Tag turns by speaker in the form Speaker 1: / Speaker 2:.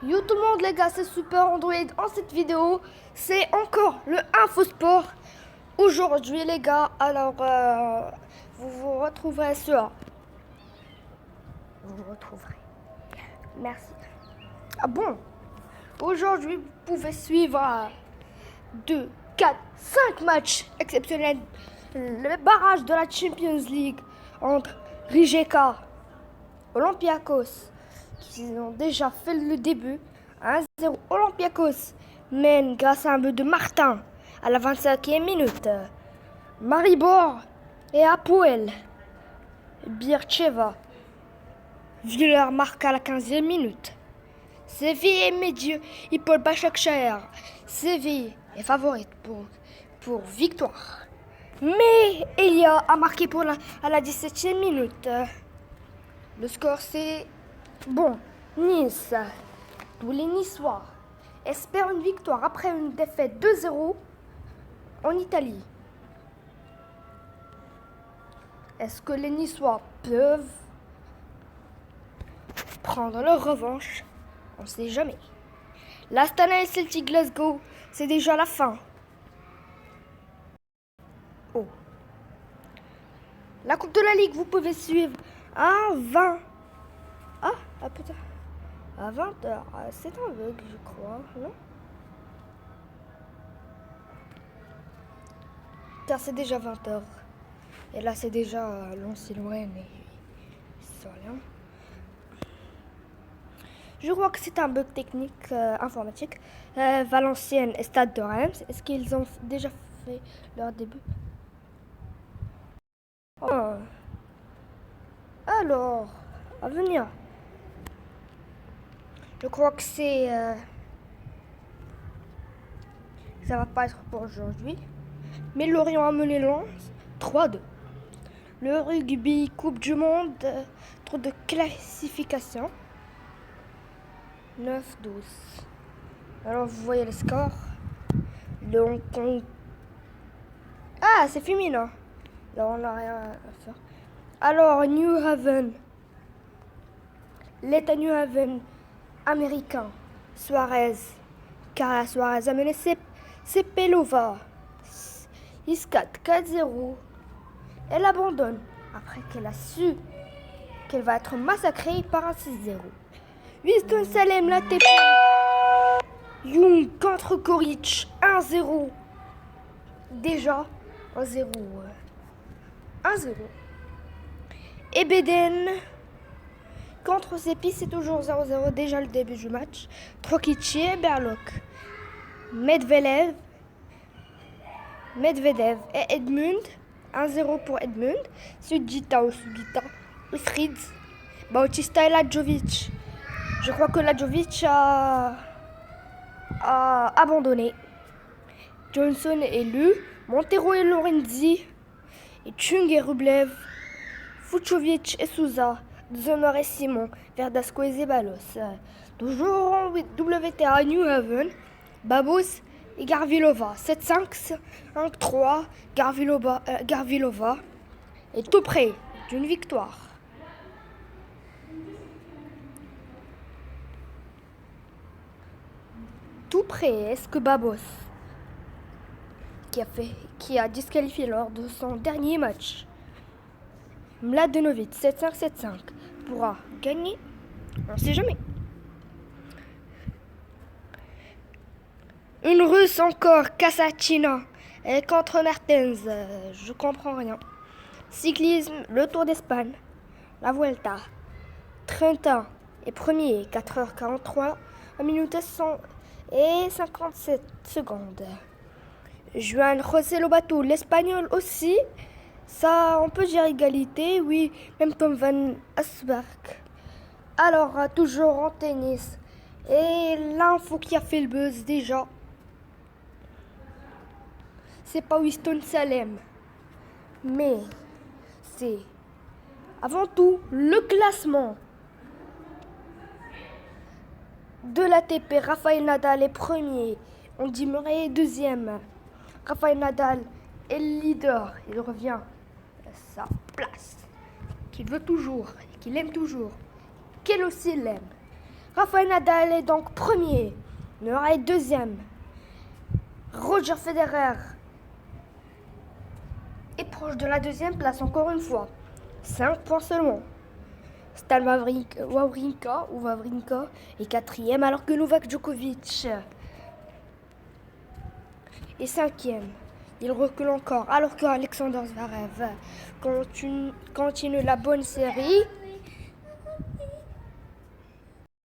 Speaker 1: Yo tout le monde les gars, c'est Super Android. En cette vidéo, c'est encore le Infosport. Aujourd'hui les gars, alors vous vous retrouverez sur... Vous vous retrouverez. Merci. Ah bon? Aujourd'hui, vous pouvez suivre 2, 4, 5 matchs exceptionnels. Le barrage de la Champions League entre Rijeka, Olympiakos, qui ont déjà fait le début. 1-0. Olympiakos mène grâce à un but de Martin à la 25e minute. Maribor et Apoel Bircheva. Villers marque à la 15e minute. Séville est médiocre et Paul Başakşehir. Séville est favorite pour victoire. Mais Elia a marqué à la 17e minute. Le score c'est bon. Nice, tous les Niçois espèrent une victoire après une défaite 2-0 en Italie. Est-ce que les Niçois peuvent prendre leur revanche? On ne sait jamais. L'Astana et Celtic Glasgow, c'est déjà la fin. Oh. La Coupe de la Ligue, vous pouvez suivre à 20. Ah putain. À 20h. C'est un bug, je crois, non? Car c'est déjà 20h. Et là, c'est déjà Lens-Lorraine et Sorient. Je crois que c'est un bug technique informatique. Valenciennes et Stade de Reims, est-ce qu'ils ont déjà fait leur début? Oh. Alors, à venir. Je crois que ça va pas être pour aujourd'hui. Mais Lorient a mené Lens 3-2. Le rugby Coupe du Monde, tour de classification. 9-12. Alors vous voyez le score. Le Hong Kong. Ah, c'est féminin. Là on n'a rien à faire. Alors New Haven. L'État New Haven américain. Suarez. Carla Suarez a mené ses Pelova. Iscat 4-0. Elle abandonne après qu'elle a su qu'elle va être massacrée par un 6-0. Winston-Salem, la TP. Young contre Goric, 1-0. Déjà, 1-0. 1-0. Ebeden contre Sepi, c'est toujours 0-0. Déjà le début du match. Trokici et Berlok. Medvedev et Edmund. 1-0 pour Edmund. Sugita ou Sugita. Fritz. Bautista et Lajovic. Je crois que Lajovic a abandonné. Johnson est élu. Montero et Lorenzi. Et Chung et Rublev. Fucovic et Souza. Zomer et Simon. Verdasco et Zeballos. Toujours en WTA New Haven. Babos et Garvilova. 7-5, 5-3. Garvilova est tout près d'une victoire. Tout près. Est-ce que Babos, qui a disqualifié lors de son dernier match, Mladenovic 7-5, 7-5, pourra gagner? On ne sait jamais. Une Russe encore, Kasatkina, contre Mertens. Je comprends rien. Cyclisme, le Tour d'Espagne, la Vuelta. Trentin est premier, 4h43, 1 minute 100 et 57 secondes. Juan José Lobato, l'Espagnol aussi. Ça, on peut dire égalité, oui, même Tom Van Asberg. Alors, toujours en tennis. Et l'info qui a fait le buzz déjà, c'est pas Winston-Salem, mais c'est avant tout le classement de l'ATP. Rafael Nadal est premier, Andy Murray est deuxième. Rafael Nadal est le leader, il revient à sa place, qu'il veut toujours, qu'il aime toujours, qu'elle aussi l'aime. Rafael Nadal est donc premier. Murray est deuxième. Roger Federer est proche de la deuxième place encore une fois. 5 points seulement. Stan Wawrinka est quatrième alors que Novak Djokovic est cinquième. Il recule encore alors que Alexander Zverev continue la bonne série.